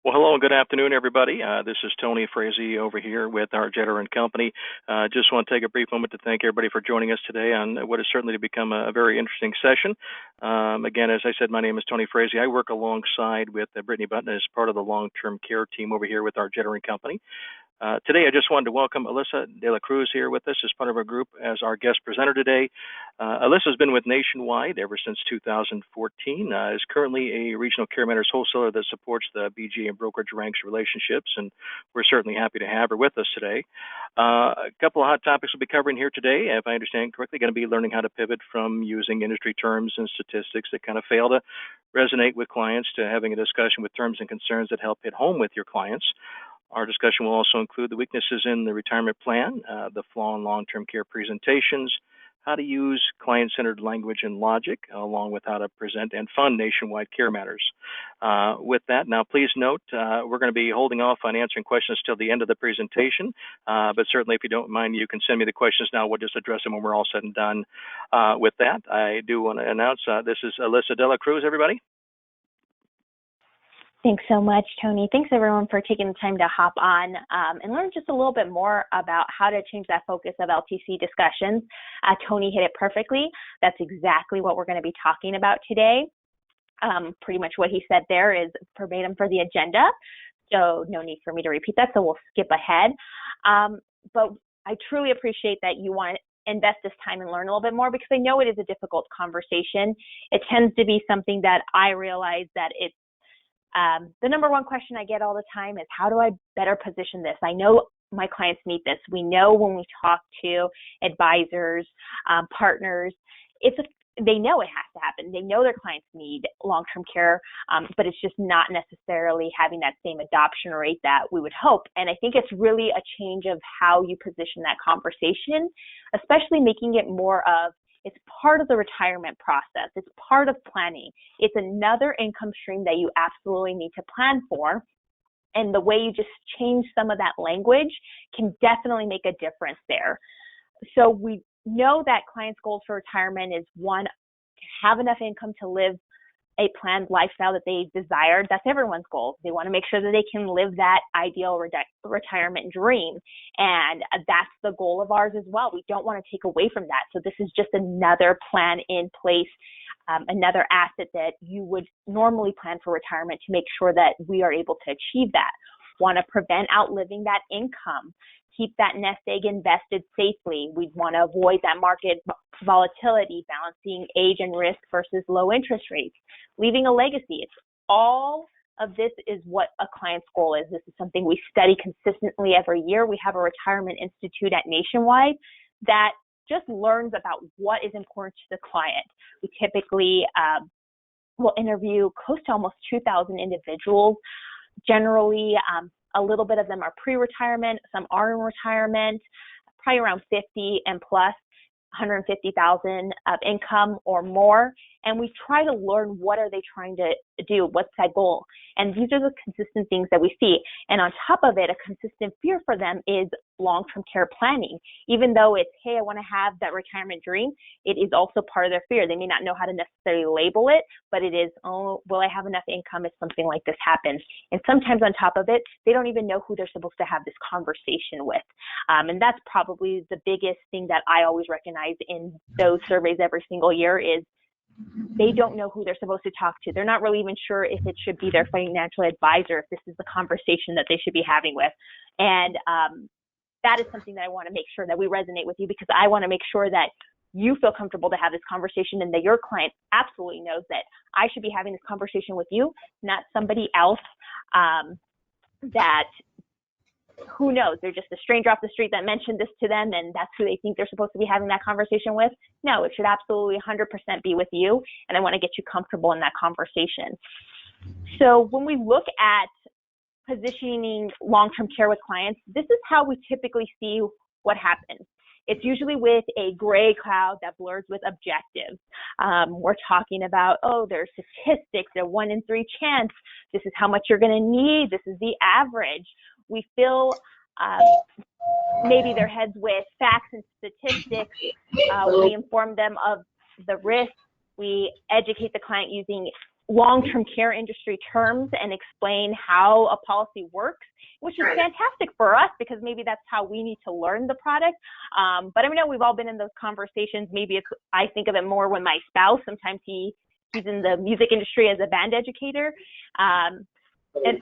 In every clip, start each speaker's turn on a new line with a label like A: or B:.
A: Well, hello and good afternoon, everybody. This is Tony Frazee over here with our Jetter and Company. Just want to take a brief moment to thank everybody for joining us today on what is certainly to become a very interesting session. Again, as I said, my name is Tony Frazee. I work alongside with Brittany Button as part of the long-term care team over here with our Jetter and Company. Today, I just wanted to welcome Alyssa de la Cruz here with us as part of our group as our guest presenter today. Alyssa has been with Nationwide ever since 2014, is currently a regional CareMatters wholesaler that supports the BG and brokerage ranks relationships, and we're certainly happy to have her with us today. A couple of hot topics we'll be covering here today, if I understand correctly, going to be learning how to pivot from using industry terms and statistics that kind of fail to resonate with clients to having a discussion with terms and concerns that help hit home with your clients. Our discussion will also include the weaknesses in the retirement plan, the flaw in long-term care presentations, how to use client-centered language and logic, along with how to present and fund Nationwide CareMatters. With that, now please note, we're going to be holding off on answering questions till the end of the presentation, but certainly if you don't mind, you can send me the questions now. We'll just address them when we're all said and done. With that, I do want to announce this is Alyssa de la Cruz, everybody.
B: Thanks so much, Tony. Thanks, everyone, for taking the time to hop on and learn just a little bit more about how to change that focus of LTC discussions. Tony hit it perfectly. That's exactly what we're going to be talking about today. Pretty much what he said there is verbatim for the agenda, so no need for me to repeat that, so we'll skip ahead. But I truly appreciate that you want to invest this time and learn a little bit more, because I know it is a difficult conversation. It tends to be something that I realize that it's the number one question I get all the time is, how do I better position this? I know my clients need this. We know when we talk to advisors, partners, they know it has to happen. They know their clients need long-term care, but it's just not necessarily having that same adoption rate that we would hope. And I think it's really a change of how you position that conversation, especially making it more of, it's part of the retirement process. It's part of planning. It's another income stream that you absolutely need to plan for. And the way you just change some of that language can definitely make a difference there. So we know that clients' goals for retirement is, one, to have enough income to live a planned lifestyle that they desire. That's everyone's goal. They want to make sure that they can live that ideal retirement dream. And that's the goal of ours as well. We don't want to take away from that. So this is just another plan in place, another asset that you would normally plan for retirement to make sure that we are able to achieve that. Want to prevent outliving that income. Keep that nest egg invested safely. We'd want to avoid that market volatility, balancing age and risk versus low interest rates, leaving a legacy. It's all of this is what a client's goal is. This is something we study consistently every year. We have a retirement institute at Nationwide that just learns about what is important to the client. We typically will interview close to almost 2,000 individuals. Generally, a little bit of them are pre-retirement, some are in retirement, probably around 50 and plus, 150,000 of income or more. And we try to learn, what are they trying to do? What's that goal? And these are the consistent things that we see. And on top of it, a consistent fear for them is long-term care planning. Even though it's, hey, I want to have that retirement dream, it is also part of their fear. They may not know how to necessarily label it, but it is, oh, will I have enough income if something like this happens? And sometimes on top of it, they don't even know who they're supposed to have this conversation with. And that's probably the biggest thing that I always recognize in those surveys every single year is, they don't know who they're supposed to talk to. They're not really even sure if it should be their financial advisor, if this is the conversation that they should be having with. And that is something that I want to make sure that we resonate with you, because I want to make sure that you feel comfortable to have this conversation and that your client absolutely knows that I should be having this conversation with you, not somebody else that, who knows, they're just a stranger off the street that mentioned this to them and that's who they think they're supposed to be having that conversation with. No, it should absolutely 100% be with you, and I want to get you comfortable in that conversation. So when we look at positioning long-term care with clients, this is how we typically see what happens. It's usually with a gray cloud that blurs with objectives. We're talking about, oh, there's statistics, a 1 in 3 chance. This is how much you're going to need. This is the average. We fill maybe their heads with facts and statistics. We inform them of the risks. We educate the client using long-term care industry terms and explain how a policy works, which is fantastic for us because maybe that's how we need to learn the product. But I know we've all been in those conversations. Maybe I think of it more when my spouse, sometimes he's in the music industry as a band educator, an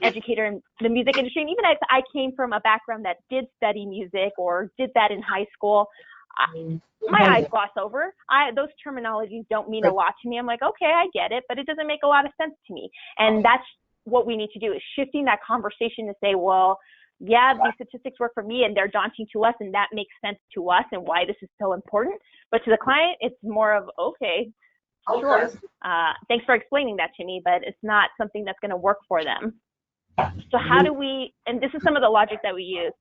B: educator in the music industry. And even if I came from a background that did study music or did that in high school, my eyes gloss over. Those terminologies don't mean a lot to me. I'm like, okay, I get it, but it doesn't make a lot of sense to me. And that's what we need to do, is shifting that conversation to say, well, yeah, these statistics work for me and they're daunting to us and that makes sense to us and why this is so important. But to the client, it's more of, okay, sure. Thanks for explaining that to me, but it's not something that's going to work for them. So how do we, and this is some of the logic that we use.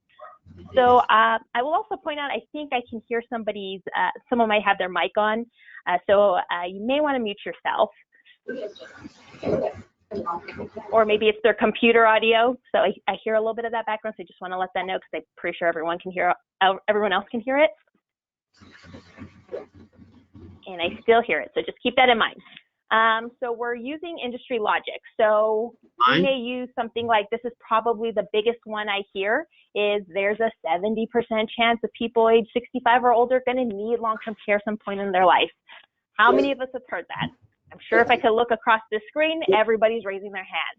B: So I will also point out, I think I can hear someone might have their mic on. So you may want to mute yourself. Or maybe it's their computer audio. So I hear a little bit of that background. So I just want to let that know because I'm pretty sure everyone else can hear it. And I still hear it. So just keep that in mind. So we're using industry logic. So we may use something like, this is probably the biggest one I hear, is there's a 70% chance of people age 65 or older going to need long-term care some point in their life. How many of us have heard that? I'm sure if I could look across the screen, everybody's raising their hand.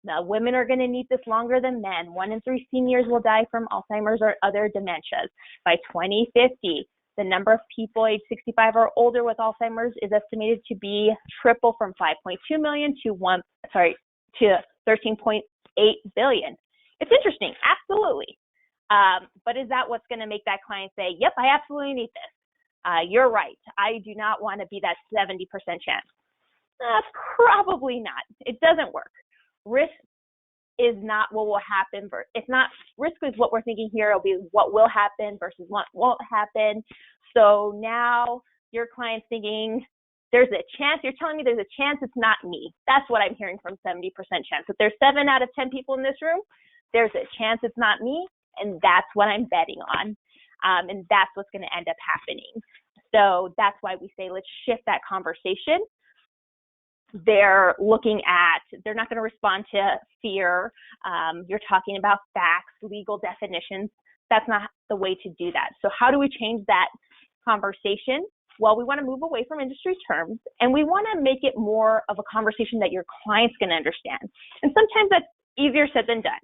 B: Now, women are going to need this longer than men. 1 in 3 seniors will die from Alzheimer's or other dementias. By 2050, the number of people age 65 or older with Alzheimer's is estimated to be triple from 5.2 million to 13.8 billion. It's interesting, absolutely. But is that what's going to make that client say, yep, I absolutely need this? You're right. I do not want to be that 70% chance. Probably not. It doesn't work. Risk is not what will happen. It's not, risk is what we're thinking here. It'll be what will happen versus what won't happen. So now your client's thinking, there's a chance, you're telling me there's a chance it's not me. That's what I'm hearing from 70% chance. If there's 7 out of 10 people in this room, there's a chance it's not me, and that's what I'm betting on. And that's what's going to end up happening. So that's why we say, let's shift that conversation. They're not going to respond to fear. You're talking about facts, legal definitions. That's not the way to do that. So how do we change that conversation? Well, we want to move away from industry terms, and we want to make it more of a conversation that your client's going to understand. And sometimes that's easier said than done.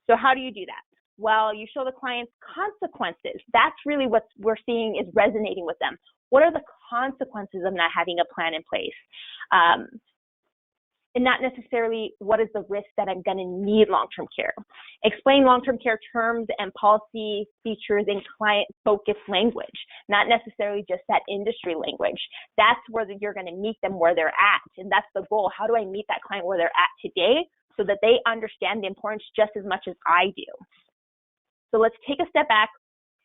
B: So how do you do that? Well, you show the clients consequences. That's really what we're seeing is resonating with them. What are the consequences of not having a plan in place? And not necessarily what is the risk that I'm going to need long-term care. Explain long-term care terms and policy features in client-focused language, not necessarily just that industry language. That's where you're going to meet them where they're at, and that's the goal. How do I meet that client where they're at today so that they understand the importance just as much as I do? So let's take a step back.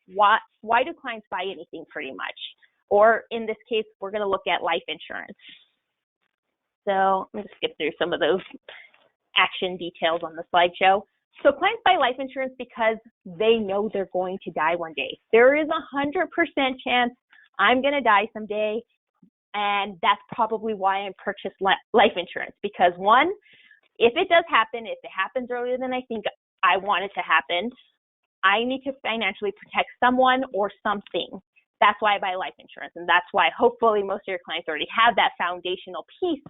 B: Why do clients buy anything pretty much? Or in this case, we're going to look at life insurance. So let me just skip through some of those action details on the slideshow. So clients buy life insurance because they know they're going to die one day. There is 100% chance I'm going to die someday, and that's probably why I purchased life insurance. Because one, if it does happen, if it happens earlier than I think I want it to happen, I need to financially protect someone or something. That's why I buy life insurance, and that's why hopefully most of your clients already have that foundational piece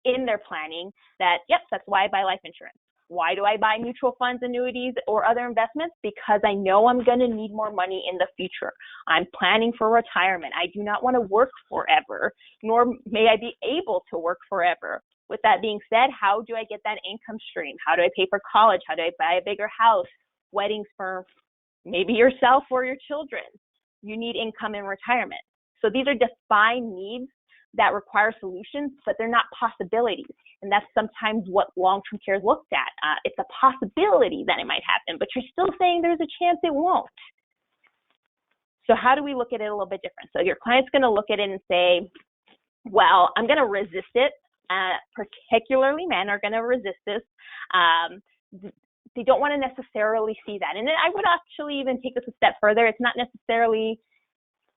B: in their planning that, yep, that's why I buy life insurance. Why do I buy mutual funds, annuities, or other investments? Because I know I'm going to need more money in the future. I'm planning for retirement. I do not want to work forever, nor may I be able to work forever. With that being said, how do I get that income stream? How do I pay for college? How do I buy a bigger house? Weddings for maybe yourself or your children. You need income in retirement. So these are defined needs that require solutions, but they're not possibilities. And that's sometimes what long-term care is looked at. It's a possibility that it might happen, but you're still saying there's a chance it won't. So how do we look at it a little bit different? So your client's going to look at it and say, well, I'm going to resist it. Particularly men are going to resist this. They don't want to necessarily see that. And I would actually even take this a step further. It's not necessarily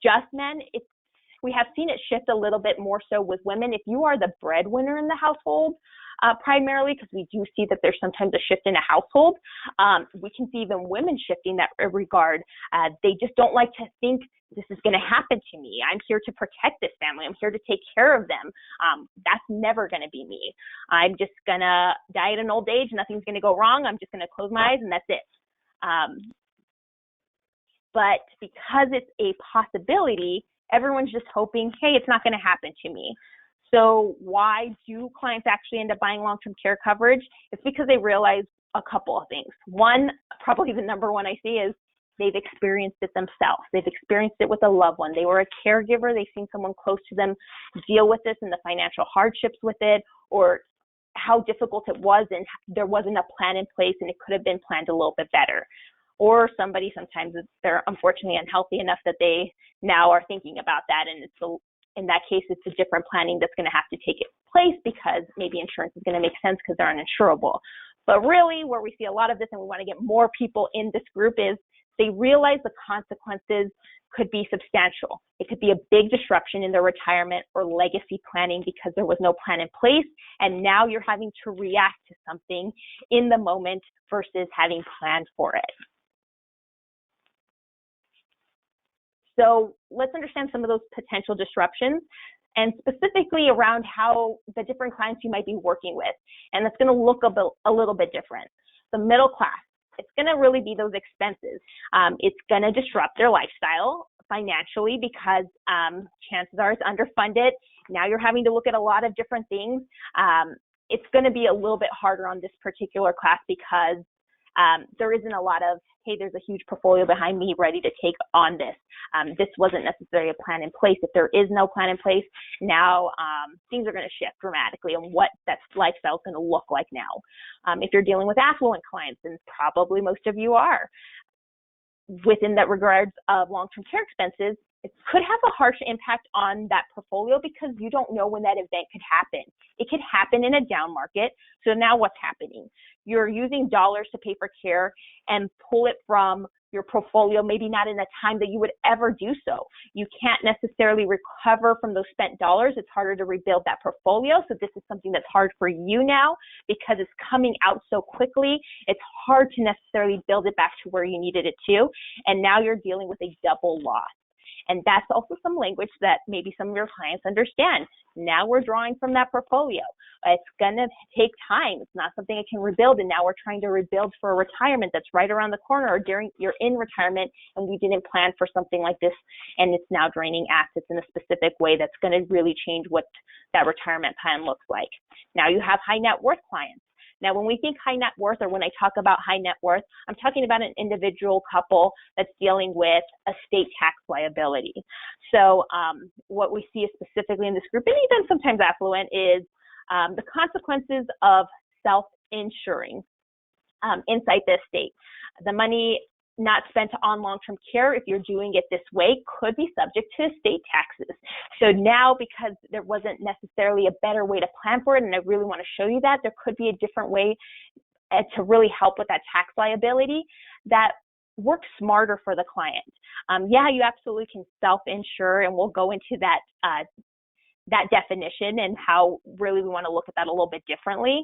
B: just men. we have seen it shift a little bit more so with women. If you are the breadwinner in the household, primarily, because we do see that there's sometimes a shift in a household, we can see even women shifting that regard. They just don't like to think this is going to happen to me. I'm here to protect this family. I'm here to take care of them. That's never going to be me. I'm just going to die at an old age. Nothing's going to go wrong. I'm just going to close my eyes and that's it. But because it's a possibility, everyone's just hoping, hey, it's not going to happen to me. So why do clients actually end up buying long-term care coverage? It's because they realize a couple of things. One, probably the number one I see is they've experienced it themselves. They've experienced it with a loved one. They were a caregiver. They've seen someone close to them deal with this and the financial hardships with it, or how difficult it was and there wasn't a plan in place and it could have been planned a little bit better. Or somebody, sometimes they're unfortunately unhealthy enough that they now are thinking about that, and in that case, it's a different planning that's going to have to take place because maybe insurance is going to make sense because they're uninsurable. But really, where we see a lot of this, and we want to get more people in this group, is they realize the consequences could be substantial. It could be a big disruption in their retirement or legacy planning because there was no plan in place, and now you're having to react to something in the moment versus having planned for it. So let's understand some of those potential disruptions, and specifically around how the different clients you might be working with. And that's going to look a little bit different. The middle class, it's going to really be those expenses. It's going to disrupt their lifestyle financially because chances are it's underfunded. Now you're having to look at a lot of different things. It's going to be a little bit harder on this particular class because there isn't a lot of, hey, there's a huge portfolio behind me ready to take on this. This wasn't necessarily a plan in place. If there is no plan in place, now things are going to shift dramatically on what that lifestyle is going to look like now. If you're dealing with affluent clients, and probably most of you are, within that regards of long-term care expenses, it could have a harsh impact on that portfolio because you don't know when that event could happen. It could happen in a down market. So now what's happening? You're using dollars to pay for care and pull it from your portfolio, maybe not in a time that you would ever do so. You can't necessarily recover from those spent dollars. It's harder to rebuild that portfolio. So this is something that's hard for you now because it's coming out so quickly. It's hard to necessarily build it back to where you needed it to. And now you're dealing with a double loss. And that's also some language that maybe some of your clients understand. Now we're drawing from that portfolio. It's going to take time. It's not something I can rebuild. And now we're trying to rebuild for a retirement that's right around the corner, or during you're in retirement and we didn't plan for something like this. And it's now draining assets in a specific way that's going to really change what that retirement plan looks like. Now you have high net worth clients. Now, when we think high net worth, or when I talk about high net worth, I'm talking about an individual couple that's dealing with estate tax liability. So what we see specifically in this group, and even sometimes affluent, is the consequences of self-insuring inside the estate. The money not spent on long-term care, if you're doing it this way, could be subject to estate taxes. So now, because there wasn't necessarily a better way to plan for it, and I really want to show you that, there could be a different way to really help with that tax liability that works smarter for the client. Yeah, you absolutely can self-insure, and we'll go into that that definition and how really we want to look at that a little bit differently.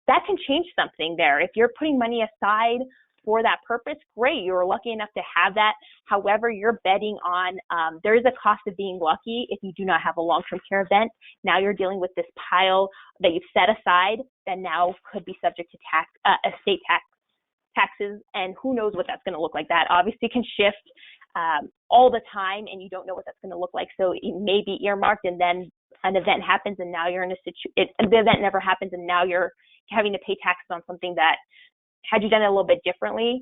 B: That can change something there. If you're putting money aside for that purpose, great, you're lucky enough to have that. However, you're betting on, there is a cost of being lucky if you do not have a long-term care event. Now you're dealing with this pile that you've set aside that now could be subject to estate taxes, and who knows what that's going to look like. That obviously can shift all the time, and you don't know what that's going to look like. So it may be earmarked, and then an event happens, and now you're in a situation, the event never happens, and now you're having to pay taxes on something that, had you done it a little bit differently,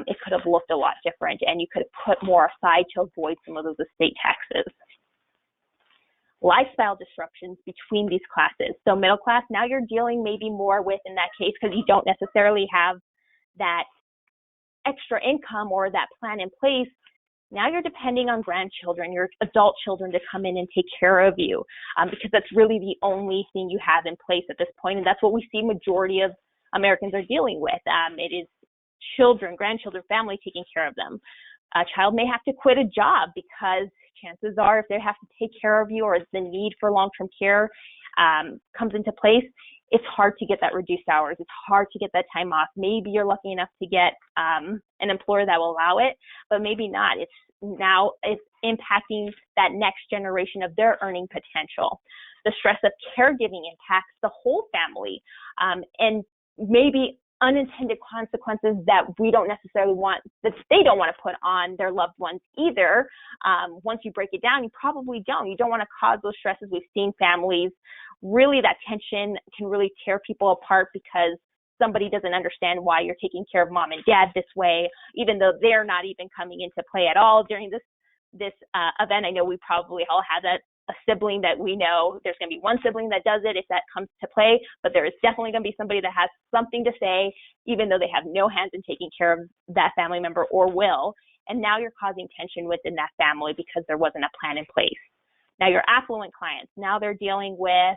B: it could have looked a lot different, and you could have put more aside to avoid some of those estate taxes. Lifestyle disruptions between these classes. So middle class, now you're dealing maybe more with, in that case, because you don't necessarily have that extra income or that plan in place. Now you're depending on grandchildren, your adult children, to come in and take care of you, because that's really the only thing you have in place at this point, and that's what we see majority of Americans are dealing with. It is children, grandchildren, family taking care of them. A child may have to quit a job because chances are if they have to take care of you or the need for long-term care comes into place, it's hard to get that reduced hours. It's hard to get that time off. Maybe you're lucky enough to get an employer that will allow it, but maybe not. It's impacting that next generation of their earning potential. The stress of caregiving impacts the whole family, and maybe unintended consequences that we don't necessarily want, that they don't want to put on their loved ones either. Once you break it down, you probably don't. You don't want to cause those stresses. We've seen families, really that tension can really tear people apart because somebody doesn't understand why you're taking care of mom and dad this way, even though they're not even coming into play at all during this event. I know we probably all have a sibling that we know. There's going to be one sibling that does it if that comes to play, but there is definitely going to be somebody that has something to say, even though they have no hands in taking care of that family member or will. And now you're causing tension within that family because there wasn't a plan in place. Now your affluent clients, now they're dealing with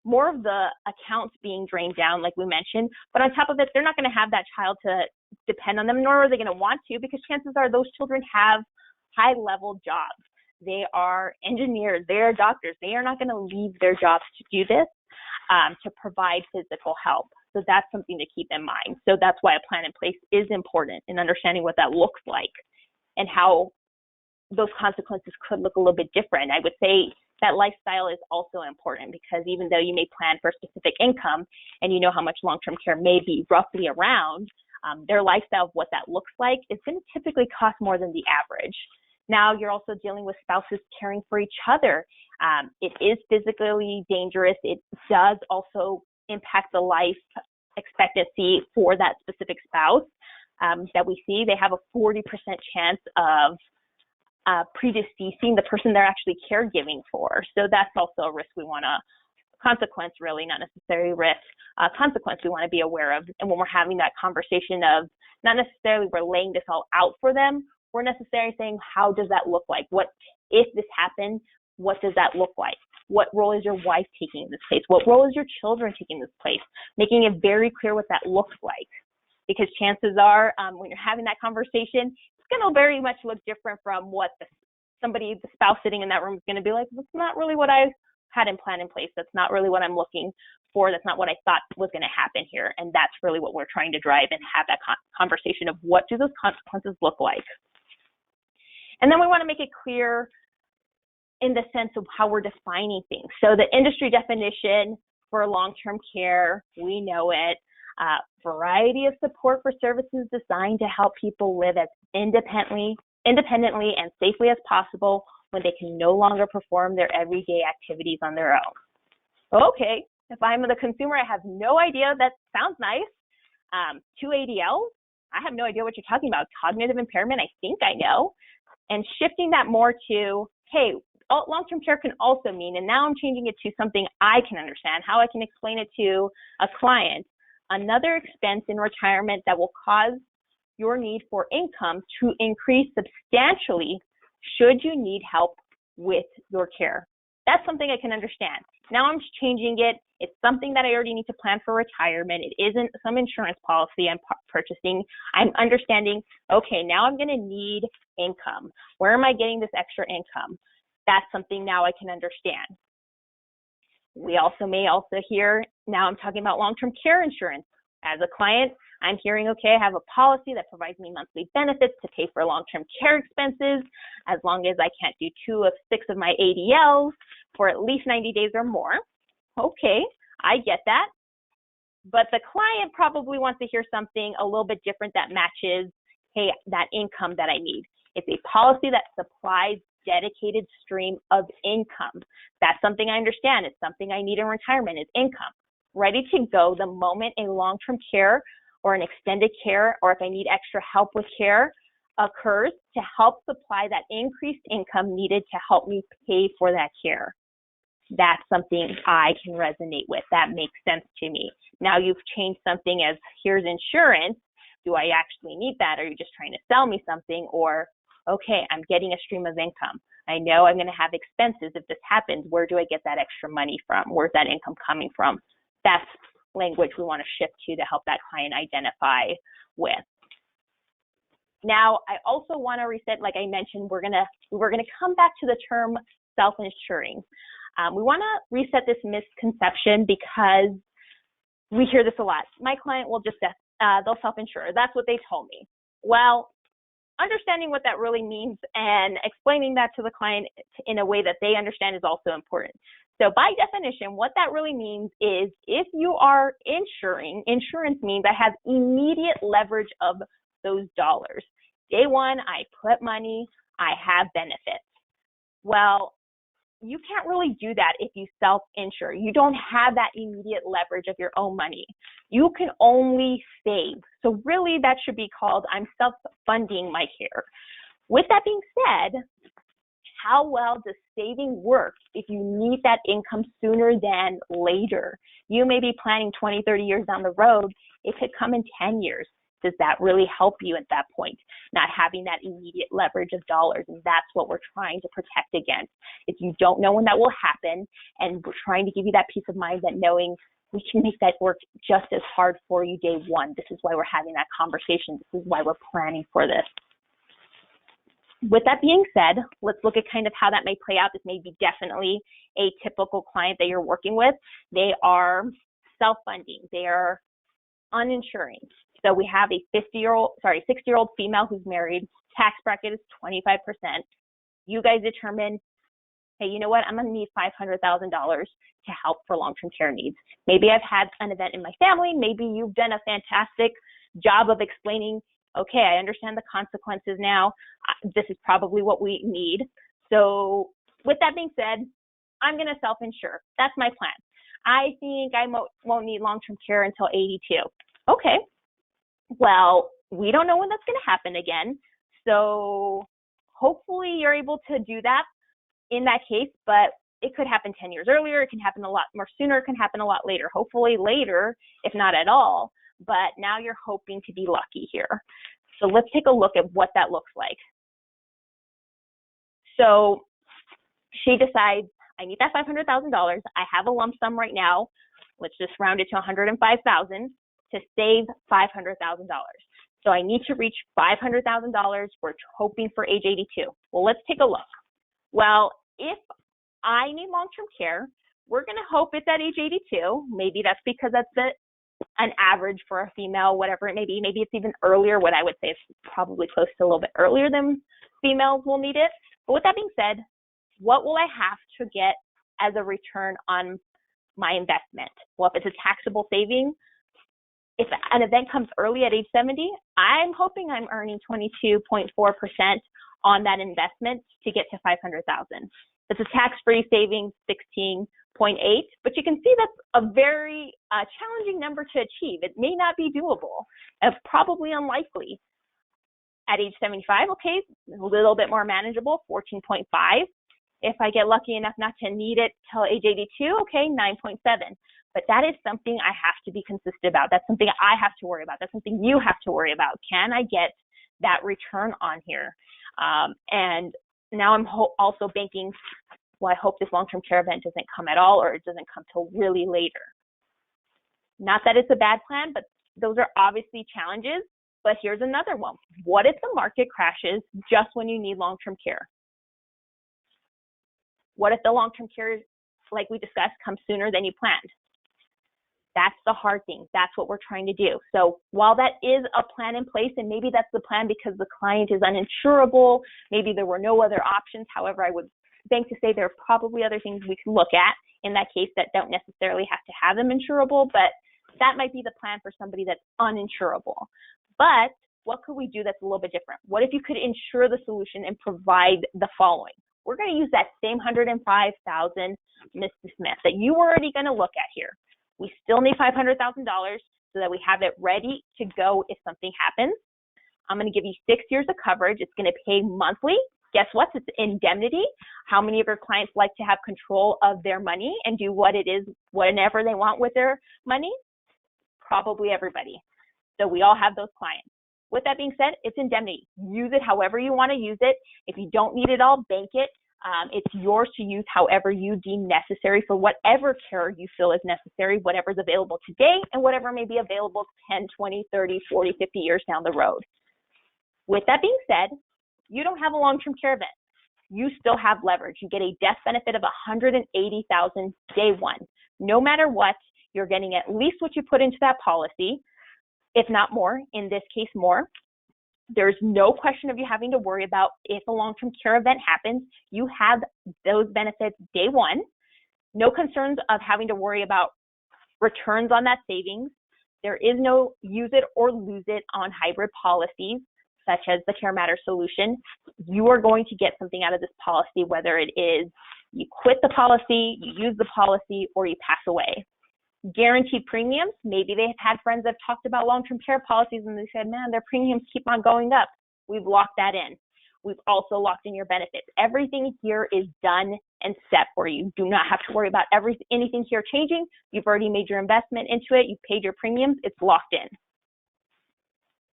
B: more of the accounts being drained down, like we mentioned, but on top of it, they're not going to have that child to depend on them, nor are they going to want to, because chances are those children have high-level jobs. They are engineers, they are doctors. They are not going to leave their jobs to do this, to provide physical help. So that's something to keep in mind. So that's why a plan in place is important in understanding what that looks like and how those consequences could look a little bit different. I would say that lifestyle is also important, because even though you may plan for a specific income and you know how much long-term care may be roughly around, their lifestyle of what that looks like is going to typically cost more than the average. Now you're also dealing with spouses caring for each other. It is physically dangerous. It does also impact the life expectancy for that specific spouse that we see. They have a 40% chance of predeceasing the person they're actually caregiving for. So that's also a risk we want to, consequence really, not necessarily risk, consequence we want to be aware of. And when we're having that conversation of not necessarily we're laying this all out for them, we're necessarily saying, how does that look like? What if this happened? What does that look like? What role is your wife taking in this place? What role is your children taking in this place? Making it very clear what that looks like. Because chances are, when you're having that conversation, it's going to very much look different from what the spouse sitting in that room is going to be like. That's not really what I had in plan in place. That's not really what I'm looking for. That's not what I thought was going to happen here. And that's really what we're trying to drive and have that conversation of what do those consequences look like. And then we want to make it clear in the sense of how we're defining things. So the industry definition for long-term care, we know it. Variety of support for services designed to help people live as independently and safely as possible when they can no longer perform their everyday activities on their own. Okay, if I'm the consumer, I have no idea. That sounds nice. 2 ADLs, I have no idea what you're talking about. Cognitive impairment, I think I know. And shifting that more to, hey, long-term care can also mean, and now I'm changing it to something I can understand, how I can explain it to a client, another expense in retirement that will cause your need for income to increase substantially should you need help with your care. That's something I can understand. Now I'm changing it. It's something that I already need to plan for retirement. It isn't some insurance policy I'm purchasing. I'm understanding, okay, now I'm going to need income. Where am I getting this extra income? That's something now I can understand. We also may hear, now I'm talking about long-term care insurance. As a client, I'm hearing, okay, I have a policy that provides me monthly benefits to pay for long-term care expenses as long as I can't do 2 of 6 of my ADLs for at least 90 days or more. Okay, I get that. But the client probably wants to hear something a little bit different that matches, hey, that income that I need. It's a policy that supplies dedicated stream of income. That's something I understand. It's something I need in retirement is income. Ready to go the moment a long-term care or an extended care, or if I need extra help with care, occurs to help supply that increased income needed to help me pay for that care. That's something I can resonate with. That makes sense to me. Now you've changed something as here's insurance. Do I actually need that? Are you just trying to sell me something? Or, okay, I'm getting a stream of income. I know I'm going to have expenses if this happens. Where do I get that extra money from? Where's that income coming from? That's language we want to shift to help that client identify with. Now, I also want to reset, like I mentioned, we're gonna come back to the term self-insuring. We want to reset this misconception because we hear this a lot. My client will just they'll self-insure. That's what they told me. Well, understanding what that really means and explaining that to the client in a way that they understand is also important. So by definition, what that really means is if you are insuring, insurance means I have immediate leverage of those dollars. Day one, I put money, I have benefits. Well, you can't really do that if you self-insure. You don't have that immediate leverage of your own money. You can only save. So really that should be called I'm self-funding my care. With that being said, how well does saving work if you need that income sooner than later? You may be planning 20, 30 years down the road. It could come in 10 years. Does that really help you at that point? Not having that immediate leverage of dollars, and that's what we're trying to protect against. If you don't know when that will happen, and we're trying to give you that peace of mind that knowing we can make that work just as hard for you day one. This is why we're having that conversation. This is why we're planning for this. With that being said, let's look at kind of how that may play out. This may be definitely a typical client that you're working with. They are self-funding. They are uninsuring. So we have a 60-year-old female who's married. Tax bracket is 25%. You guys determine, hey, you know what? I'm going to need $500,000 to help for long-term care needs. Maybe I've had an event in my family. Maybe you've done a fantastic job of explaining, okay, I understand the consequences now. This is probably what we need. So with that being said, I'm going to self-insure. That's my plan. I think I won't need long-term care until 82. Okay. Well, we don't know when that's going to happen again. So hopefully you're able to do that in that case, but it could happen 10 years earlier. It can happen a lot more sooner. It can happen a lot later. Hopefully later, if not at all. But now you're hoping to be lucky here. So let's take a look at what that looks like. So she decides, I need that $500,000. I have a lump sum right now. Let's just round it to $105,000 to save $500,000. So I need to reach $500,000. We're hoping for age 82. Well, let's take a look. Well, if I need long-term care, we're going to hope it's at age 82. Maybe that's because that's an average for a female, whatever it may be. Maybe it's even earlier. What I would say is probably close to a little bit earlier than females will need it. But with that being said, what will I have to get as a return on my investment? Well, if it's a taxable saving, if an event comes early at age 70, I'm hoping I'm earning 22.4% on that investment to get to $500,000. If it's a tax-free savings, 16.8, but you can see that's a very challenging number to achieve. It may not be doable. It's probably unlikely. At age 75, okay, a little bit more manageable, 14.5. If I get lucky enough not to need it till age 82, okay, 9.7. But that is something I have to be consistent about. That's something I have to worry about. That's something you have to worry about. Can I get that return on here? And now I'm also banking, well, I hope this long-term care event doesn't come at all, or it doesn't come till really later. Not that it's a bad plan, but those are obviously challenges. But here's another one. What if the market crashes just when you need long-term care? What if the long-term care, like we discussed, comes sooner than you planned? That's the hard thing. That's what we're trying to do. So while that is a plan in place, and maybe that's the plan because the client is uninsurable, maybe there were no other options. However, I would bank to say there are probably other things we can look at in that case that don't necessarily have to have them insurable, but that might be the plan for somebody that's uninsurable. But what could we do that's a little bit different? What if you could insure the solution and provide the following? We're going to use that same $105,000, Mr. Smith, that you were already going to look at here. We still need $500,000 so that we have it ready to go if something happens. I'm going to give you 6 years of coverage. It's going to pay monthly. Guess what? It's indemnity. How many of your clients like to have control of their money and do what it is, whatever they want with their money? Probably everybody. So we all have those clients. With that being said, it's indemnity. Use it however you want to use it. If you don't need it all, bank it. It's yours to use however you deem necessary for whatever care you feel is necessary, whatever's available today and whatever may be available 10, 20, 30, 40, 50 years down the road. With that being said, you don't have a long-term care event. You still have leverage. You get a death benefit of $180,000 day one. No matter what, you're getting at least what you put into that policy, if not more, in this case more. There's no question of you having to worry about if a long-term care event happens. You have those benefits day one. No concerns of having to worry about returns on that savings. There is no use it or lose it on hybrid policies, such as the CareMatters solution. You are going to get something out of this policy, whether it is you quit the policy, you use the policy, or you pass away. Guaranteed premiums, maybe they've had friends that have talked about long-term care policies and they said, man, their premiums keep on going up. We've locked that in. We've also locked in your benefits. Everything here is done and set for you. Do not have to worry about anything here changing. You've already made your investment into it. You've paid your premiums. It's locked in.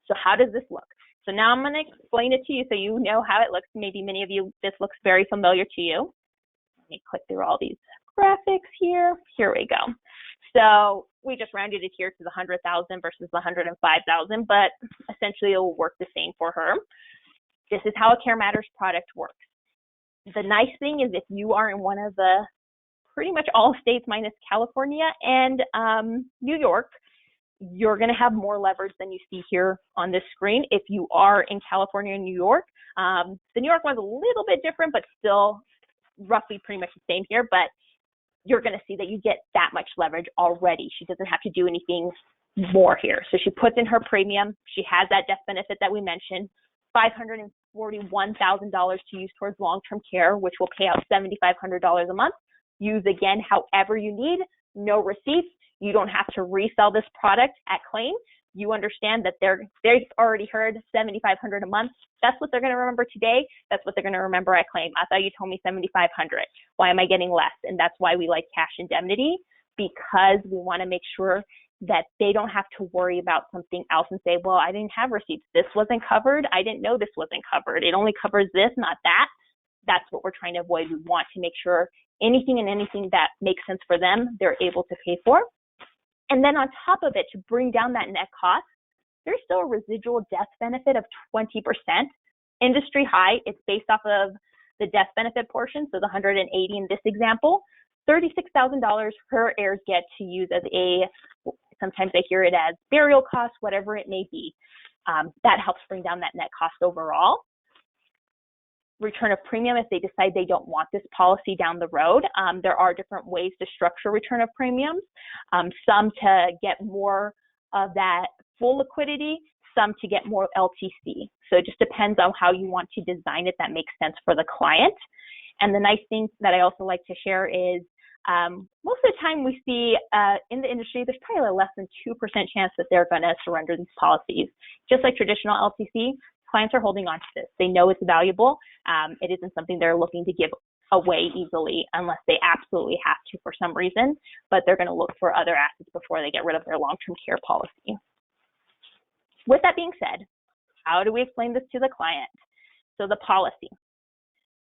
B: So how does this look? So now I'm going to explain it to you so you know how it looks. Maybe many of you, this looks very familiar to you. Let me click through all these graphics here. Here we go. So we just rounded it here to the 100,000 versus the 105,000, but essentially it will work the same for her. This is how a CareMatters product works. The nice thing is if you are in one of the pretty much all states minus California and New York, you're going to have more leverage than you see here on this screen. If you are in California and New York, the New York one's a little bit different, but still roughly pretty much the same here, but you're going to see that you get that much leverage already. She doesn't have to do anything more here. So she puts in her premium. She has that death benefit that we mentioned, $541,000 to use towards long-term care, which will pay out $7,500 a month. Use again however you need, no receipts. You don't have to resell this product at claim. You understand that they've already heard $7,500 a month. That's what they're going to remember today. That's what they're going to remember at claim. I thought you told me $7,500. Why am I getting less? And that's why we like cash indemnity, because we want to make sure that they don't have to worry about something else and say, well, I didn't have receipts. This wasn't covered. I didn't know this wasn't covered. It only covers this, not that. That's what we're trying to avoid. We want to make sure anything that makes sense for them, they're able to pay for. And then on top of it, to bring down that net cost, there's still a residual death benefit of 20%. Industry high, it's based off of the death benefit portion, so the 180 in this example. $36,000 her heirs get to use as sometimes they hear it as burial costs, whatever it may be. That helps bring down that net cost overall. Return of premium if they decide they don't want this policy down the road. There are different ways to structure return of premiums, some to get more of that full liquidity, some to get more LTC. So it just depends on how you want to design it that makes sense for the client. And the nice thing that I also like to share is most of the time we see in the industry, there's probably a less than 2% chance that they're going to surrender these policies. Just like traditional LTC, clients are holding on to this. They know it's valuable. It isn't something they're looking to give away easily unless they absolutely have to for some reason, but they're going to look for other assets before they get rid of their long-term care policy. With that being said, how do we explain this to the client? So the policy.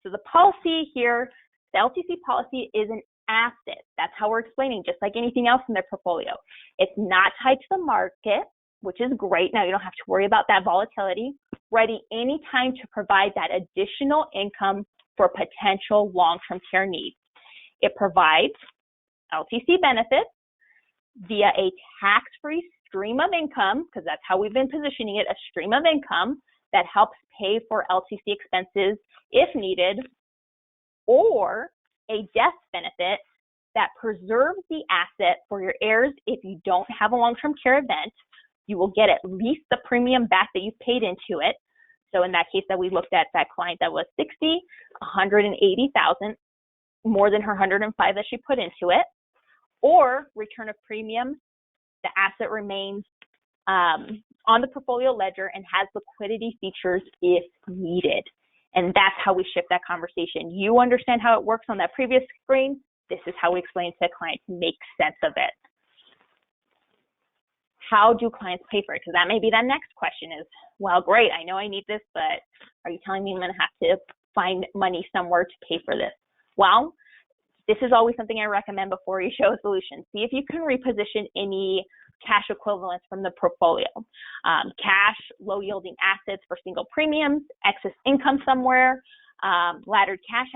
B: So the policy here, the LTC policy is an asset. That's how we're explaining, just like anything else in their portfolio. It's not tied to the market, which is great. Now you don't have to worry about that volatility. Ready anytime to provide that additional income for potential long-term care needs. It provides LTC benefits via a tax-free stream of income, because that's how we've been positioning it, a stream of income that helps pay for LTC expenses if needed, or a death benefit that preserves the asset for your heirs if you don't have a long-term care event. You will get at least the premium back that you've paid into it. So in that case that we looked at, that client that was 60, 180,000, more than her 105 that she put into it, or return of premium, the asset remains on the portfolio ledger and has liquidity features if needed. And that's how we shift that conversation. You understand how it works on that previous screen. This is how we explain to the client to make sense of it. How do clients pay for it? Because that may be that next question is, well, great, I know I need this, but are you telling me I'm going to have to find money somewhere to pay for this? Well, this is always something I recommend before you show a solution. See if you can reposition any cash equivalents from the portfolio. Cash, low yielding assets for single premiums, excess income somewhere, laddered cash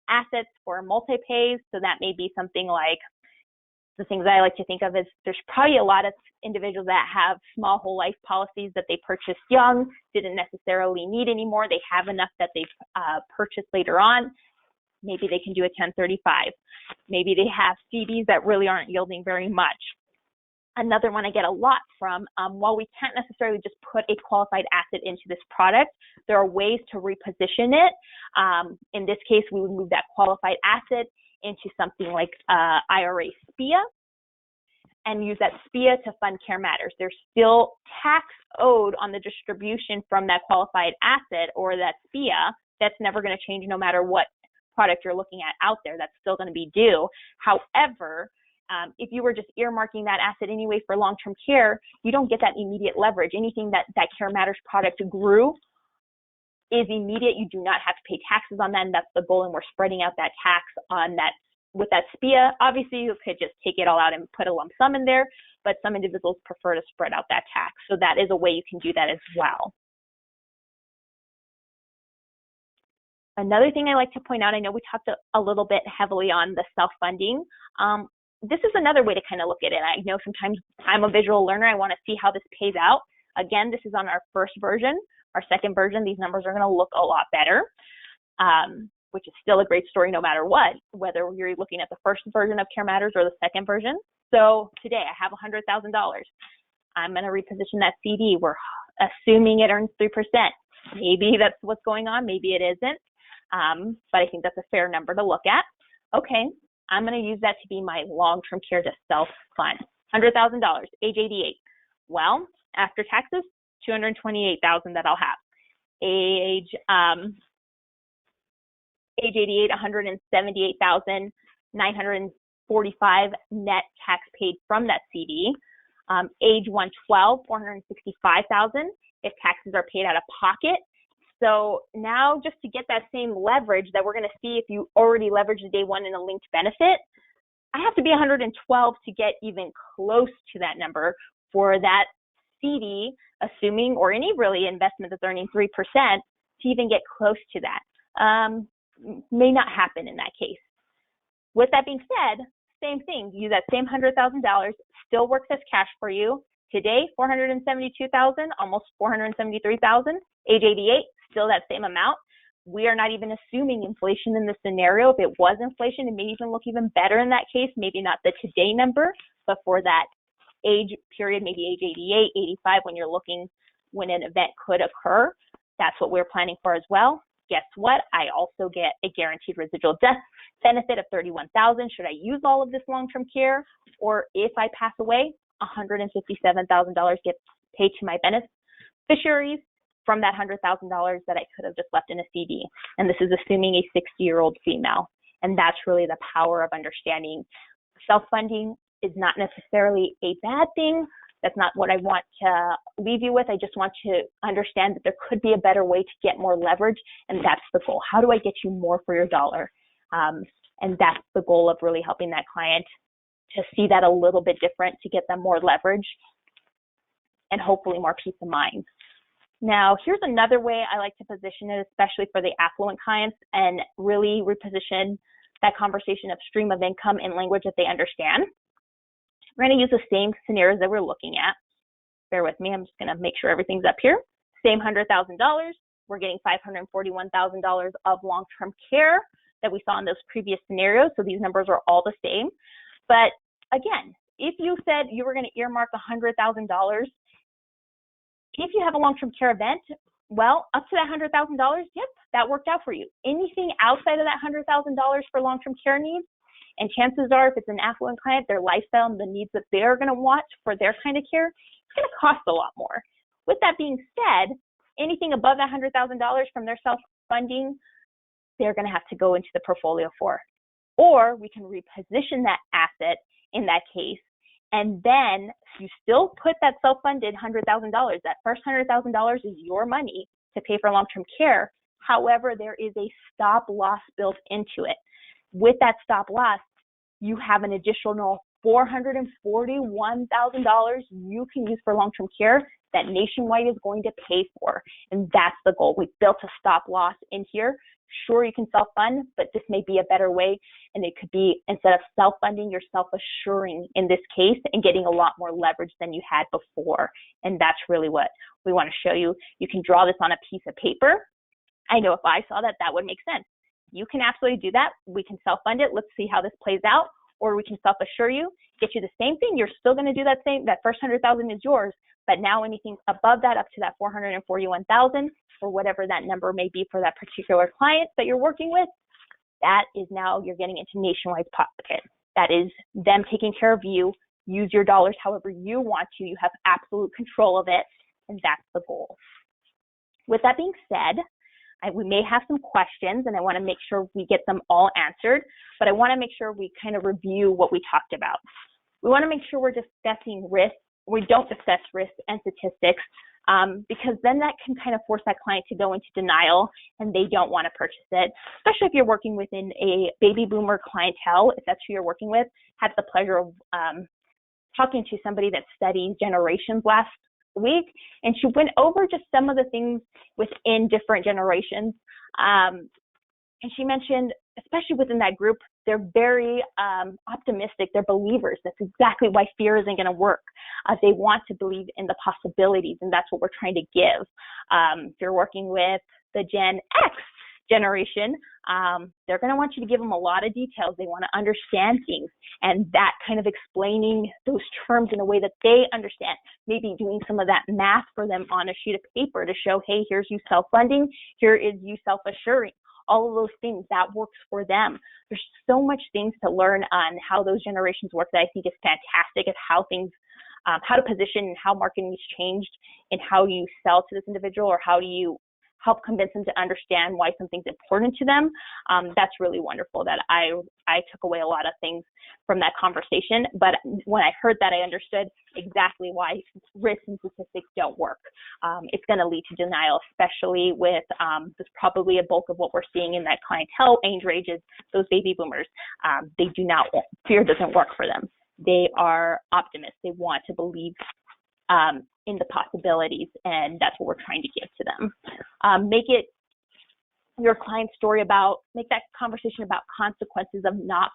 B: assets for multi-pays. So that may be something like, the things I like to think of is there's probably a lot of individuals that have small whole life policies that they purchased young, didn't necessarily need anymore. They have enough that they've purchased later on. Maybe they can do a 1035. Maybe they have CDs that really aren't yielding very much. Another one I get a lot from, while we can't necessarily just put a qualified asset into this product, there are ways to reposition it. In this case, we would move that qualified asset into something like IRA SPIA and use that SPIA to fund CareMatters. There's still tax owed on the distribution from that qualified asset or that SPIA. That's never going to change no matter what product you're looking at out there. That's still going to be due. However, if you were just earmarking that asset anyway for long-term care, you don't get that immediate leverage. Anything that CareMatters product grew is immediate. You do not have to pay taxes on that, and that's the goal, and we're spreading out that tax on that with that SPIA. Obviously, you could just take it all out and put a lump sum in there, but some individuals prefer to spread out that tax. So that is a way you can do that as well. Another thing I like to point out, I know we talked a little bit heavily on the self-funding. This is another way to kind of look at it. I know sometimes I'm a visual learner. I want to see how this pays out. Again, this is on our first version. Our second version, these numbers are going to look a lot better, which is still a great story no matter what, whether you're looking at the first version of CareMatters or the second version. So today I have $100,000. I'm going to reposition that CD. We're assuming it earns 3%. Maybe that's what's going on. Maybe it isn't. But I think that's a fair number to look at. Okay, I'm going to use that to be my long-term care to self-fund. $100,000, age 88. Well, after taxes, $228,000 that I'll have. Age 88, $178,945 net tax paid from that CD. Age 112, $465,000 if taxes are paid out of pocket. So now just to get that same leverage that we're going to see if you already leverage the day one in a linked benefit, I have to be 112 to get even close to that number for that CD, assuming, or any really investment that's earning 3%, to even get close to that. May not happen in that case. With that being said, same thing. Use that same $100,000, still works as cash for you. Today, $472,000, almost $473,000. Age 88, still that same amount. We are not even assuming inflation in this scenario. If it was inflation, it may even look even better in that case. Maybe not the today number, but for that age period, maybe age 88, 85, when you're looking when an event could occur. That's what we're planning for as well. Guess what? I also get a guaranteed residual death benefit of $31,000. Should I use all of this long-term care? Or if I pass away, $157,000 gets paid to my beneficiaries from that $100,000 that I could have just left in a CD. And this is assuming a 60-year-old female. And that's really the power of understanding self-funding is not necessarily a bad thing. That's not what I want to leave you with. I just want to understand that there could be a better way to get more leverage, and that's the goal. How do I get you more for your dollar? And that's the goal of really helping that client to see that a little bit different, to get them more leverage and hopefully more peace of mind. Now, here's another way I like to position it, especially for the affluent clients, and really reposition that conversation of stream of income in language that they understand. We're going to use the same scenarios that we're looking at. Bear with me. I'm just going to make sure everything's up here. Same $100,000. We're getting $541,000 of long-term care that we saw in those previous scenarios. So these numbers are all the same. But again, if you said you were going to earmark $100,000, if you have a long-term care event, well, up to that $100,000, yep, that worked out for you. Anything outside of that $100,000 for long-term care needs, and chances are, if it's an affluent client, their lifestyle and the needs that they're going to want for their kind of care, it's going to cost a lot more. With that being said, anything above that $100,000 from their self-funding, they're going to have to go into the portfolio for. Or we can reposition that asset in that case, and then you still put that self-funded $100,000. That first $100,000 is your money to pay for long-term care. However, there is a stop loss built into it. With that stop loss, you have an additional $441,000 you can use for long-term care that Nationwide is going to pay for. And that's the goal. We built a stop loss in here. Sure, you can self-fund, but this may be a better way. And it could be, instead of self-funding, you're self-assuring in this case and getting a lot more leverage than you had before. And that's really what we want to show you. You can draw this on a piece of paper. I know if I saw that, that would make sense. You can absolutely do that. We can self-fund it. Let's see how this plays out. Or we can self-assure you, get you the same thing. You're still going to do that first 100,000 is yours, but now anything above that, up to that 441,000, or whatever that number may be for that particular client that you're working with, that is now you're getting into Nationwide's pocket. That is them taking care of you. Use your dollars however you want to. You have absolute control of it, and that's the goal. With that being said, we may have some questions, and I want to make sure we get them all answered, but I want to make sure we kind of review what we talked about. We want to make sure we're discussing risk. We don't discuss risk and statistics, because then that can kind of force that client to go into denial, and they don't want to purchase it, especially if you're working within a baby boomer clientele. If that's who you're working with, had the pleasure of talking to somebody that studies generations last week, and she went over just some of the things within different generations. And she mentioned, especially within that group, they're very optimistic. They're believers. That's exactly why fear isn't going to work. They want to believe in the possibilities, and that's what we're trying to give. If you're working with the Gen X generation, they're going to want you to give them a lot of details. They want to understand things, and that kind of explaining those terms in a way that they understand, maybe doing some of that math for them on a sheet of paper to show, hey, here's you self-funding, here is you self-assuring. All of those things, that works for them. There's so much things to learn on how those generations work that I think is fantastic at how things, how to position and how marketing has changed and how you sell to this individual, or how do you help convince them to understand why something's important to them. That's really wonderful that I took away a lot of things from that conversation. But when I heard that, I understood exactly why risk and statistics don't work. It's going to lead to denial, especially with this probably a bulk of what we're seeing in that clientele age ranges, those baby boomers. They do not, fear doesn't work for them. They are optimists. They want to believe in the possibilities, and that's what we're trying to give to them. Make it your client's story make that conversation about consequences of not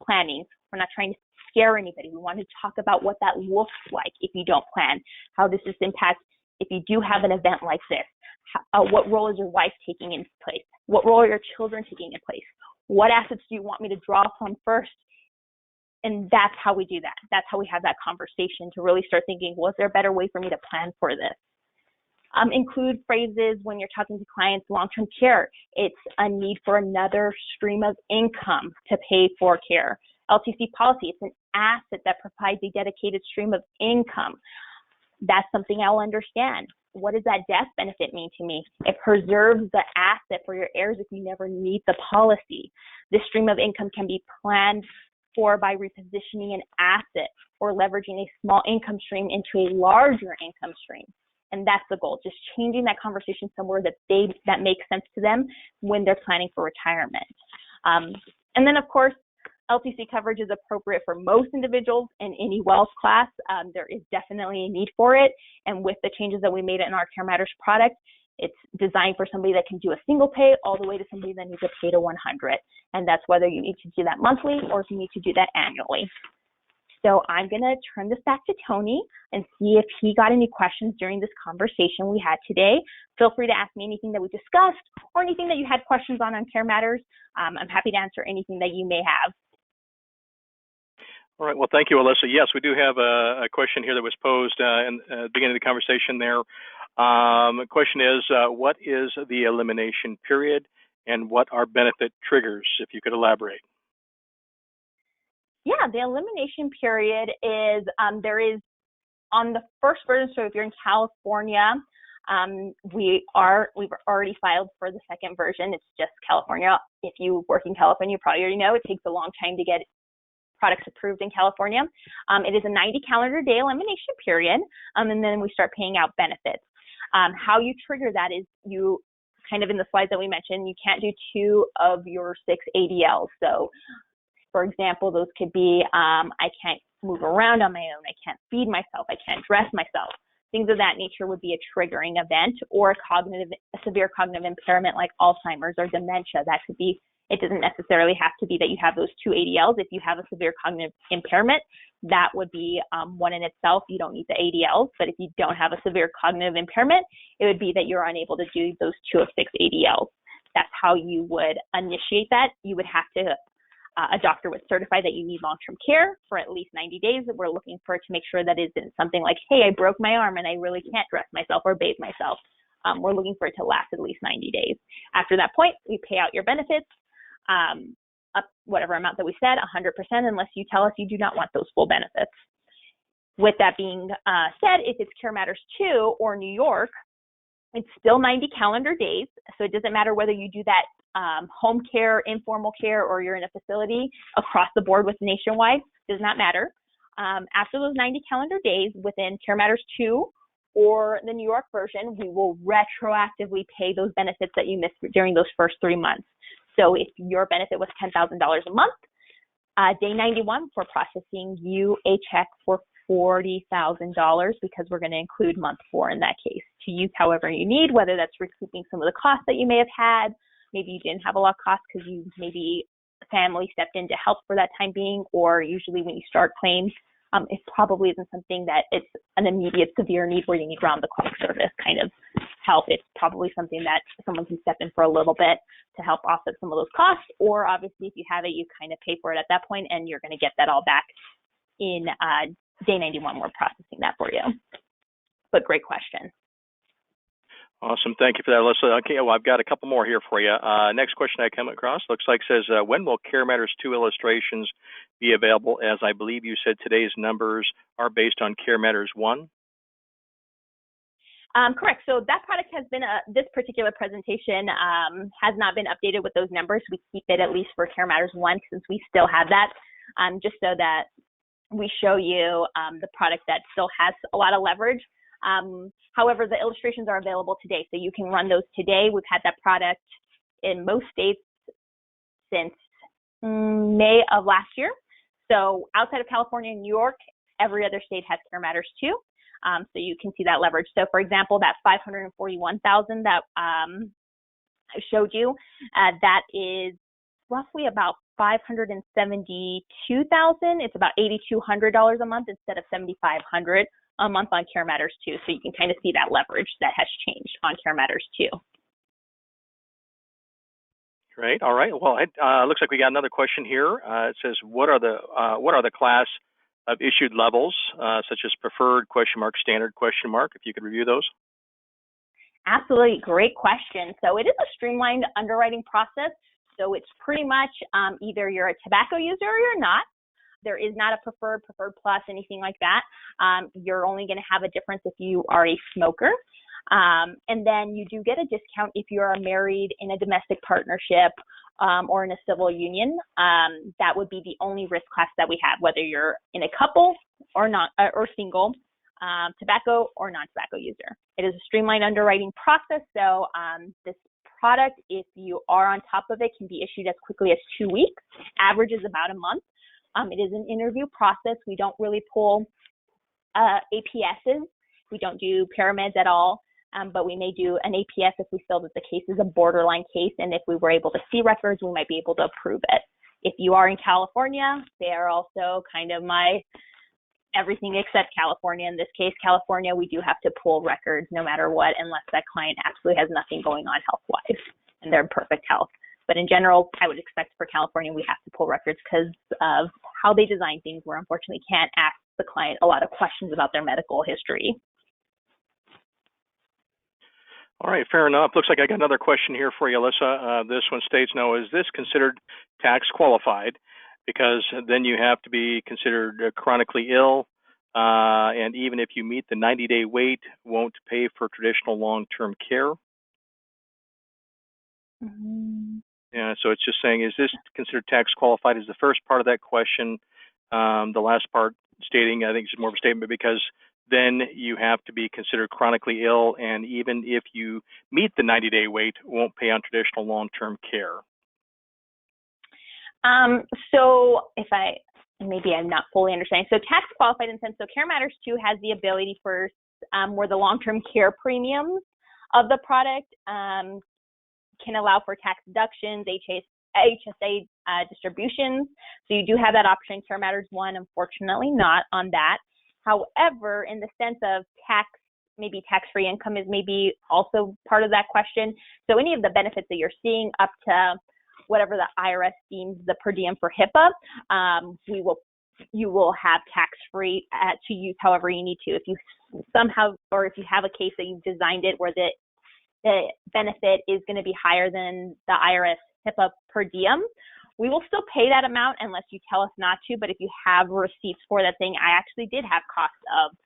B: planning. We're not trying to scare anybody. We want to talk about what that looks like if you don't plan, how this impacts if you do have an event like this. What role is your wife taking in place? What role are your children taking in place? What assets do you want me to draw from first? And that's how we do that. That's how we have that conversation to really start thinking, was there a better way for me to plan for this? Include phrases when you're talking to clients, long-term care. It's a need for another stream of income to pay for care. LTC policy, it's an asset that provides a dedicated stream of income. That's something I'll understand. What does that death benefit mean to me? It preserves the asset for your heirs if you never need the policy. This stream of income can be planned for by repositioning an asset or leveraging a small income stream into a larger income stream. And that's the goal, just changing that conversation somewhere that makes sense to them when they're planning for retirement. And then, of course, LTC coverage is appropriate for most individuals in any wealth class. There is definitely a need for it. And with the changes that we made in our CareMatters product, it's designed for somebody that can do a single pay all the way to somebody that needs a pay to 100. And that's whether you need to do that monthly or if you need to do that annually. So I'm going to turn this back to Tony and see if he got any questions during this conversation we had today. Feel free to ask me anything that we discussed or anything that you had questions on CareMatters. I'm happy to answer anything that you may have.
A: All right. Well, thank you, Alyssa. Yes, we do have a question here that was posed in the beginning of the conversation there. The question is, what is the elimination period and what are benefit triggers, if you could elaborate?
B: Yeah, the elimination period is, there is on the first version, so if you're in California, we've already filed for the second version. It's just California. If you work in California, you probably already know it takes a long time to get products approved in California. It is a 90 calendar day elimination period, and then we start paying out benefits. How you trigger that is you kind of in the slides that we mentioned, you can't do 2 of your 6 ADLs. So For example, those could be, I can't move around on my own, I can't feed myself, I can't dress myself. Things of that nature would be a triggering event, or a severe cognitive impairment like Alzheimer's or dementia. That could be, it doesn't necessarily have to be that you have those two ADLs. If you have a severe cognitive impairment, that would be one in itself. You don't need the ADLs, but if you don't have a severe cognitive impairment, it would be that you're unable to do those 2 of 6 ADLs. That's how you would initiate that. You would have to, a doctor would certify that you need long-term care for at least 90 days. We're looking for it to make sure that it isn't something like, hey, I broke my arm and I really can't dress myself or bathe myself. We're looking for it to last at least 90 days. After that point, we pay out your benefits, up whatever amount that we said, 100%, unless you tell us you do not want those full benefits. With that being said, if it's CareMatters 2 or New York, it's still 90 calendar days. So it doesn't matter whether you do that home care, informal care, or you're in a facility across the board with Nationwide, does not matter. After those 90 calendar days within CareMatters 2 or the New York version, we will retroactively pay those benefits that you missed during those first 3 months. So if your benefit was $10,000 a month, day 91, we're processing you a check for $40,000 because we're going to include month 4 in that case to use however you need, whether that's recouping some of the costs that you may have had. Maybe you didn't have a lot of costs because maybe family stepped in to help for that time being, or usually when you start claims, it probably isn't something that it's an immediate severe need where you need round-the-clock service kind of help. It's probably something that someone can step in for a little bit to help offset some of those costs, or obviously if you have it, you kind of pay for it at that point and you're going to get that all back in day 91. We're processing that for you. But great question.
A: Awesome. Thank you for that, Alyssa. Okay, well, I've got a couple more here for you. Next question I come across looks like says, when will CareMatters 2 illustrations be available, as I believe you said today's numbers are based on CareMatters 1?
B: Correct. So that product has been, this particular presentation has not been updated with those numbers. We keep it at least for CareMatters 1 since we still have that, just so that we show you the product that still has a lot of leverage. However, the illustrations are available today, so you can run those today. We've had that product in most states since May of last year. So outside of California and New York, every other state has CareMatters 2. So you can see that leverage. So for example, that $541,000 that I showed you, that is roughly about $572,000. It's about $8,200 a month instead of $7,500 a month on CareMatters 2. So you can kind of see that leverage that has changed on CareMatters 2.
A: Great. All right. Well, it looks like we got another question here. It says, what are the class of issued levels, such as preferred, ? Standard ? If you could review those.
B: Absolutely. Great question. So it is a streamlined underwriting process. So it's pretty much either you're a tobacco user or you're not. There is not a preferred plus, anything like that. You're only going to have a difference if you are a smoker. And then you do get a discount if you are married in a domestic partnership or in a civil union. That would be the only risk class that we have, whether you're in a couple or not, or single, tobacco or non-tobacco user. It is a streamlined underwriting process. So this product, if you are on top of it, can be issued as quickly as 2 weeks. Average is about a month. It is an interview process. We don't really pull APSs. We don't do parameds at all, but we may do an APS if we feel that the case is a borderline case, and if we were able to see records, we might be able to approve it. If you are in California, they are also kind of my everything except California. In this case, California, we do have to pull records no matter what, unless that client absolutely has nothing going on health-wise and they're in perfect health. But in general, I would expect for California, we have to pull records because of how they design things, where unfortunately can't ask the client a lot of questions about their medical history.
A: All right, fair enough. Looks like I got another question here for you, Alyssa. This one states, now, is this considered tax qualified? Because then you have to be considered chronically ill, and even if you meet the 90-day wait, won't pay for traditional long-term care.
B: Mm-hmm.
A: Yeah, so it's just saying, is this considered tax qualified is the first part of that question. The last part stating, I think it's more of a statement, because then you have to be considered chronically ill, and even if you meet the 90-day wait, won't pay on traditional long-term care.
B: So maybe I'm not fully understanding. So tax qualified in the sense, so CareMatters 2 has the ability for where the long-term care premiums of the product can allow for tax deductions, HSA distributions. So you do have that option. CareMatters 1, unfortunately, not on that. However, in the sense of maybe tax-free income is maybe also part of that question. So any of the benefits that you're seeing up to whatever the IRS deems the per diem for HIPAA, you will have tax-free to use however you need to. If you somehow, or if you have a case that you've designed it where the benefit is going to be higher than the IRS HIPAA per diem, we will still pay that amount unless you tell us not to. But if you have receipts for that thing, I actually did have costs of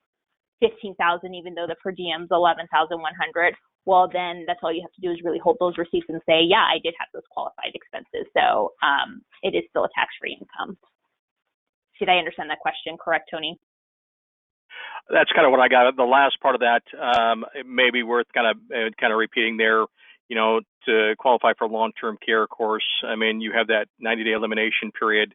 B: $15,000, even though the per diem's $11,100. Well, then that's all you have to do is really hold those receipts and say, yeah, I did have those qualified expenses. So it is still a tax-free income. Did I understand that question correct, Tony?
A: That's kind of what I got. The last part of that, it may be worth kind of repeating there. You know, to qualify for long-term care, of course, I mean, you have that 90-day elimination period,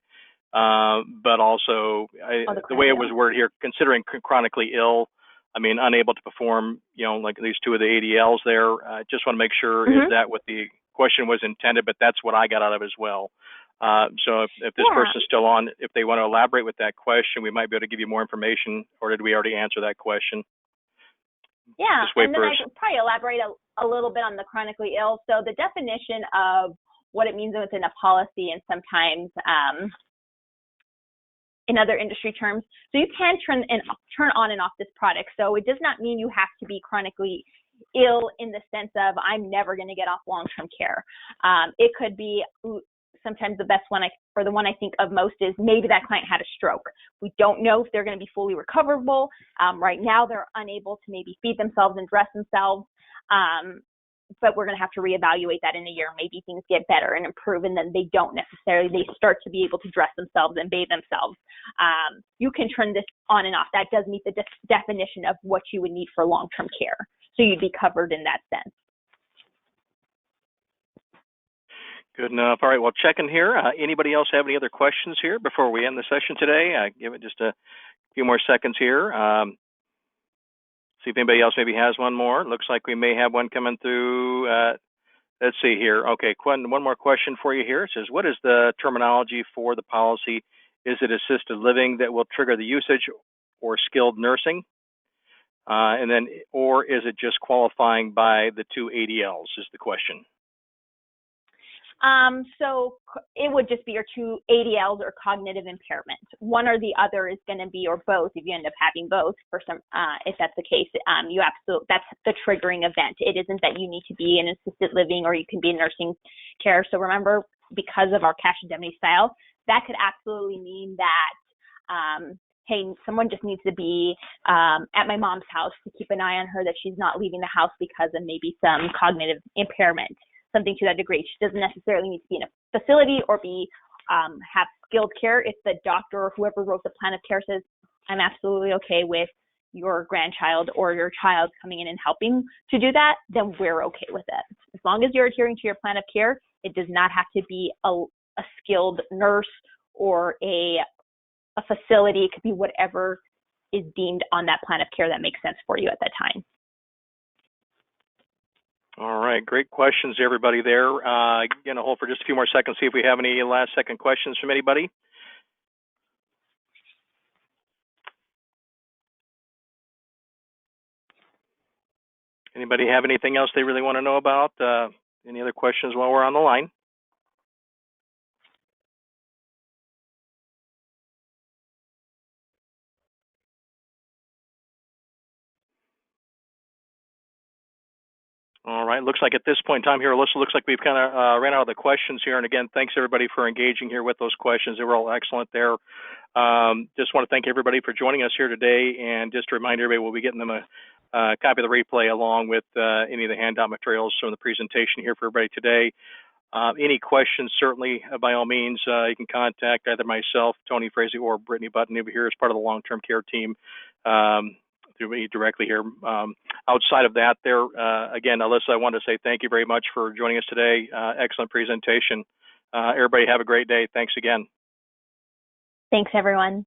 A: but also the way it was worded here, considering chronically ill, I mean, unable to perform, you know, like these two of the ADLs there. Just want to make sure, is that what the question was intended? But that's what I got out of it as well. So if this person's still on, if they want to elaborate with that question, we might be able to give you more information, or did we already answer that question?
B: Yeah, and then I could probably elaborate a little bit on the chronically ill. So the definition of what it means within a policy and sometimes in other industry terms. So you can turn on and off this product. So it does not mean you have to be chronically ill in the sense of I'm never going to get off long-term care. It could be sometimes the best one, or the one I think of most, is maybe that client had a stroke. We don't know if they're going to be fully recoverable. Right now, they're unable to maybe feed themselves and dress themselves. But we're going to have to reevaluate that in a year. Maybe things get better and improve, and then they start to be able to dress themselves and bathe themselves. You can turn this on and off. That does meet the definition of what you would need for long-term care. So you'd be covered in that sense.
A: Good enough. All right, well, checking here. Anybody else have any other questions here before we end the session today? Give it just a few more seconds here. See if anybody else maybe has one more. Looks like we may have one coming through. Let's see here. Okay, one more question for you here. It says, what is the terminology for the policy? Is it assisted living that will trigger the usage, or skilled nursing? And then, or is it just qualifying by the two ADLs is the question.
B: So it would just be your two ADLs or cognitive impairment. One or the other is going to be, or both, if you end up having both for some, if that's the case, that's the triggering event. It isn't that you need to be in assisted living or you can be in nursing care. So remember, because of our cash indemnity style, that could absolutely mean that, hey, someone just needs to be at my mom's house to keep an eye on her, that she's not leaving the house because of maybe some cognitive impairment. Something to that degree. She doesn't necessarily need to be in a facility or have skilled care. If the doctor or whoever wrote the plan of care says, I'm absolutely okay with your grandchild or your child coming in and helping to do that, then we're okay with it. As long as you're adhering to your plan of care, it does not have to be a skilled nurse or a facility. It could be whatever is deemed on that plan of care that makes sense for you at that time.
A: All right, great questions, everybody there. Going to hold for just a few more seconds, see if we have any last-second questions from anybody. Anybody have anything else they really want to know about? Any other questions while we're on the line? All right, looks like at this point in time here, Alyssa, looks like we've kind of ran out of the questions here. And again, thanks everybody for engaging here with those questions. They were all excellent there. Just want to thank everybody for joining us here today. And just to remind everybody, we'll be getting them a copy of the replay along with any of the handout materials from the presentation here for everybody today. Any questions, certainly, by all means, you can contact either myself, Tony Frazee, or Brittany Button over here as part of the long-term care team. Through me directly here. Outside of that there, again, Alyssa, I want to say thank you very much for joining us today. Excellent presentation. Everybody have a great day. Thanks again.
B: Thanks, everyone.